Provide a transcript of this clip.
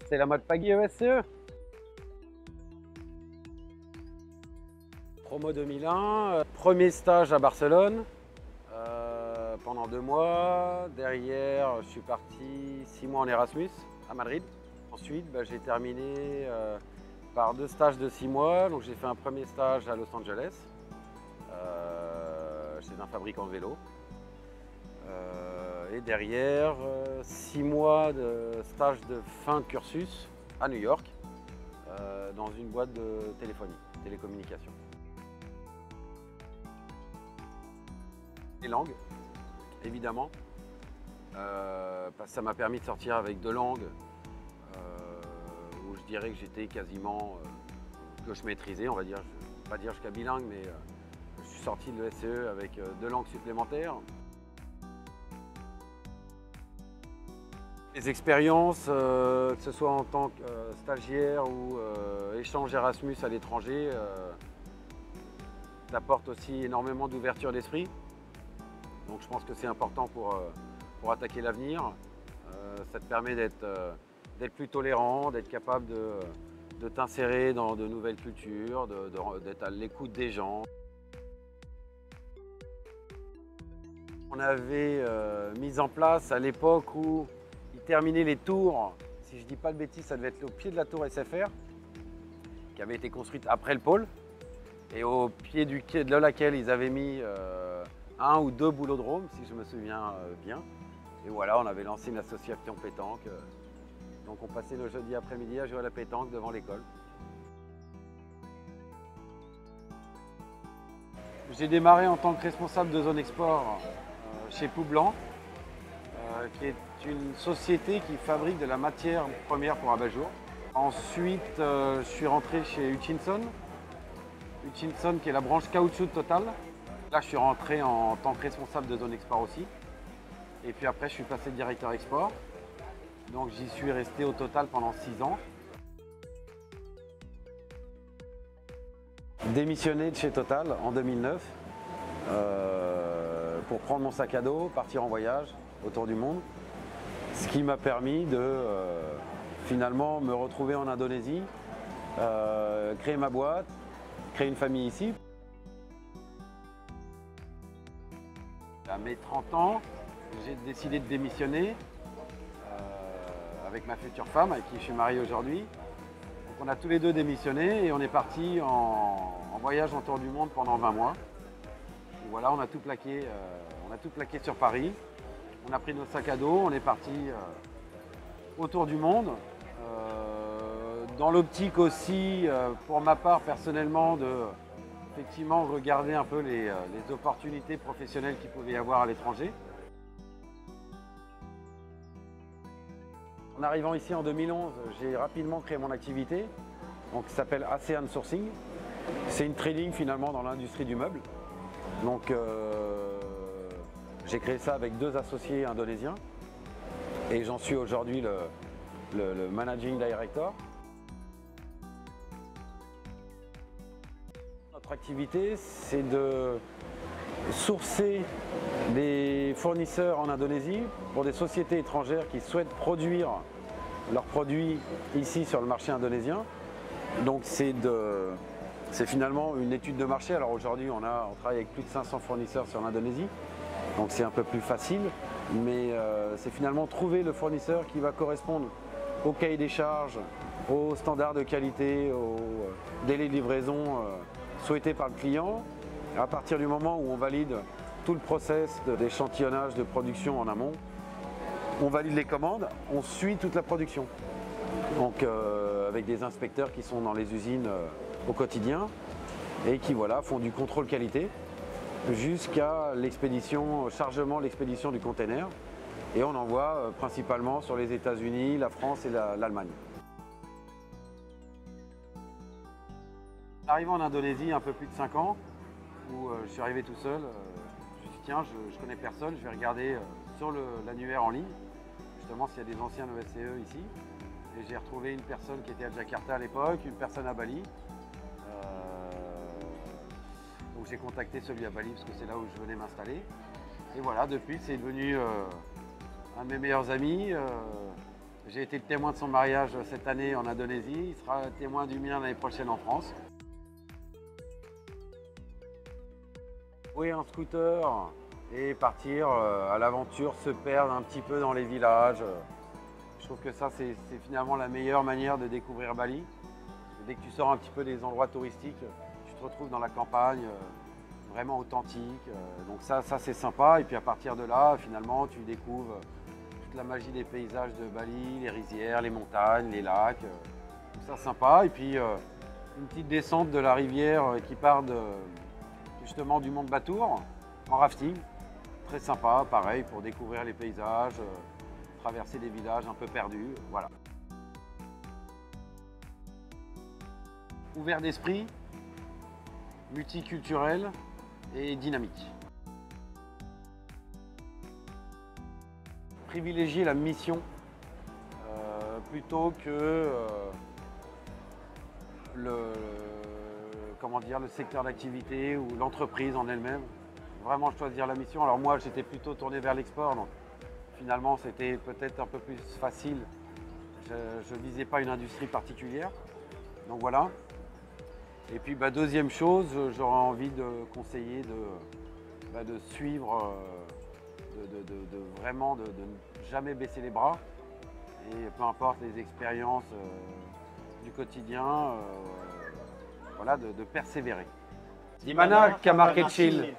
C'est la mode Paggy ESCE. Promo 2001, premier stage à Barcelone pendant 2 mois. Derrière, je suis parti 6 mois en Erasmus à Madrid. Ensuite, j'ai terminé par 2 stages de 6 mois. Donc j'ai fait un premier stage à Los Angeles, chez un fabricant de vélos. Et derrière, 6 mois de stage de fin de cursus à New York, dans une boîte de téléphonie, télécommunications. Les langues, évidemment, parce que ça m'a permis de sortir avec 2 langues où je dirais que j'étais quasiment, que je maîtrisais, on va dire, je ne vais pas dire jusqu'à bilingue, mais je suis sorti de l'ESCE avec 2 langues supplémentaires. Les expériences, que ce soit en tant que stagiaire ou échange Erasmus à l'étranger, t'apportent aussi énormément d'ouverture d'esprit. Donc je pense que c'est important pour attaquer l'avenir. Ça te permet d'être plus tolérant, d'être capable de t'insérer dans de nouvelles cultures, d'être à l'écoute des gens. On avait mis en place à l'époque où terminer les tours, si je ne dis pas de bêtises, ça devait être au pied de la tour SFR, qui avait été construite après le pôle, et au pied de laquelle ils avaient mis 1 ou 2 boulodromes, si je me souviens bien. Et voilà, on avait lancé une association pétanque. Donc on passait le jeudi après-midi à jouer à la pétanque devant l'école. J'ai démarré en tant que responsable de zone export chez Poublan, qui est une société qui fabrique de la matière première pour abat-jour. Ensuite, je suis rentré chez Hutchinson. Hutchinson qui est la branche caoutchouc de Total. Là, je suis rentré en tant que responsable de zone export aussi. Et puis après, je suis passé directeur export. Donc j'y suis resté au total pendant 6 ans. Démissionné de chez Total en 2009 pour prendre mon sac à dos, partir en voyage autour du monde. Ce qui m'a permis de finalement me retrouver en Indonésie, créer ma boîte, créer une famille ici. À mes 30 ans, j'ai décidé de démissionner avec ma future femme, avec qui je suis marié aujourd'hui. Donc on a tous les deux démissionné et on est parti en voyage autour du monde pendant 20 mois. Et voilà, on a tout plaqué sur Paris. On a pris nos sacs à dos, on est parti autour du monde. Dans l'optique aussi, pour ma part personnellement, de effectivement regarder un peu les opportunités professionnelles qu'il pouvait y avoir à l'étranger. En arrivant ici en 2011, j'ai rapidement créé mon activité, donc, qui s'appelle ASEAN Sourcing. C'est une trading finalement dans l'industrie du meuble. Donc, j'ai créé ça avec 2 associés indonésiens et j'en suis aujourd'hui le managing director. Notre activité, c'est de sourcer des fournisseurs en Indonésie pour des sociétés étrangères qui souhaitent produire leurs produits ici sur le marché indonésien. Donc c'est finalement une étude de marché. Alors aujourd'hui, on travaille avec plus de 500 fournisseurs sur l'Indonésie. Donc c'est un peu plus facile, mais c'est finalement trouver le fournisseur qui va correspondre au cahier des charges, aux standards de qualité, aux délais de livraison souhaités par le client, À partir du moment où on valide tout le process d'échantillonnage de production en amont, on valide les commandes, on suit toute la production. Donc avec des inspecteurs qui sont dans les usines au quotidien et qui voilà, font du contrôle qualité jusqu'à l'expédition, chargement, l'expédition du container. Et on envoie principalement sur les États-Unis, la France et l'Allemagne. Arrivé en Indonésie un peu plus de 5 ans, où je suis arrivé tout seul, je me suis dit tiens, je connais personne, je vais regarder sur l'annuaire en ligne, justement s'il y a des anciens ESCE ici. Et j'ai retrouvé une personne qui était à Jakarta à l'époque, une personne à Bali. Donc j'ai contacté celui à Bali parce que c'est là où je venais m'installer. Et voilà, depuis c'est devenu un de mes meilleurs amis. J'ai été le témoin de son mariage cette année en Indonésie. Il sera témoin du mien l'année prochaine en France. Louer un scooter et partir à l'aventure, se perdre un petit peu dans les villages. Je trouve que ça, c'est finalement la meilleure manière de découvrir Bali. Dès que tu sors un petit peu des endroits touristiques, tu te retrouves dans la campagne, vraiment authentique. Donc ça c'est sympa. Et puis à partir de là, finalement, tu découvres toute la magie des paysages de Bali, les rizières, les montagnes, les lacs. Tout ça sympa. Et puis une petite descente de la rivière qui part justement du mont Batur en rafting. Très sympa, pareil, pour découvrir les paysages, traverser des villages un peu perdus, voilà. Ouvert d'esprit, multiculturel et dynamique. Privilégier la mission plutôt que le secteur d'activité ou l'entreprise en elle-même. Vraiment choisir la mission. Alors moi, j'étais plutôt tourné vers l'export, donc finalement, c'était peut-être un peu plus facile. Je ne visais pas une industrie particulière, donc voilà. Et puis deuxième chose, j'aurais envie de conseiller de suivre, vraiment de ne jamais baisser les bras. Et peu importe les expériences du quotidien, voilà, de persévérer. Dimana Kamar Kecil.